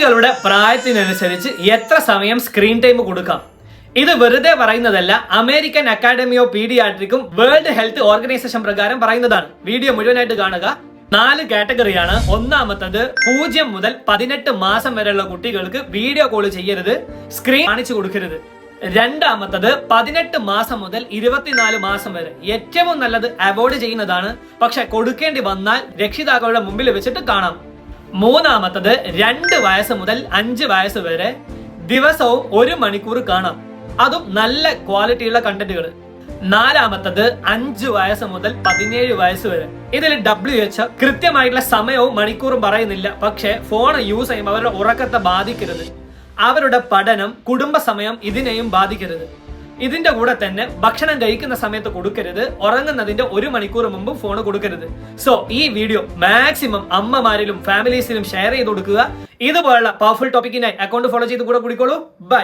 കുട്ടികളുടെ പ്രായത്തിനനുസരിച്ച് എത്ര സമയം സ്ക്രീൻ ടൈം കൊടുക്കാം? ഇത് വെറുതെ പറയുന്നതല്ല. അമേരിക്കൻ അക്കാഡമി ഓഫ് പീഡിയാട്രിക്കും വേൾഡ് ഹെൽത്ത് ഓർഗനൈസേഷൻ പ്രകാരം പറയുന്നതാണ്. വീഡിയോ മുഴുവനായിട്ട് കാണുക. 4 കാറ്റഗറിയാണ്. ഒന്നാമത്തത് 0 മുതൽ 18 മാസം വരെയുള്ള കുട്ടികൾക്ക് വീഡിയോ കോൾ ചെയ്യരുത്, സ്ക്രീൻ കാണിച്ചു കൊടുക്കരുത്. രണ്ടാമത്തത് 18 മാസം മുതൽ 24 മാസം വരെ. ഏറ്റവും നല്ലത് അവോയ്ഡ് ചെയ്യുന്നതാണ്. പക്ഷെ കൊടുക്കേണ്ടി വന്നാൽ രക്ഷിതാക്കളുടെ മുമ്പിൽ വെച്ചിട്ട് കാണാം. മൂന്നാമത്തത് 2 വയസ്സ് മുതൽ 5 വയസ്സ് വരെ ദിവസവും 1 മണിക്കൂർ കാണാം, അതും നല്ല ക്വാളിറ്റിയുള്ള കണ്ടന്റുകൾ. നാലാമത്തത് 5 വയസ്സ് മുതൽ 17 വയസ്സ് വരെ. ഇതിൽ WHO കൃത്യമായിട്ടുള്ള സമയവും മണിക്കൂറും പറയുന്നില്ല. പക്ഷെ ഫോൺ യൂസ് ചെയ്യുമ്പോൾ അവരുടെ ഉറക്കത്തെ ബാധിക്കരുത്, അവരുടെ പഠനം, കുടുംബ സമയം ഇതിനെയും ബാധിക്കരുത്. ഇതിന്റെ കൂടെ തന്നെ ഭക്ഷണം കഴിക്കുന്ന സമയത്ത് കൊടുക്കരുത്, ഉറങ്ങുന്നതിന്റെ 1 മണിക്കൂർ മുമ്പ് ഫോൺ കൊടുക്കരുത്. സോ ഈ വീഡിയോ മാക്സിമം അമ്മമാരിലും ഫാമിലീസിലും ഷെയർ ചെയ്ത് കൊടുക്കുക. ഇതുപോലുള്ള പവർഫുൾ ടോപ്പിക്കിനായി അക്കൗണ്ട് ഫോളോ ചെയ്ത് കൂടെ കൂടിക്കോളൂ. ബൈ.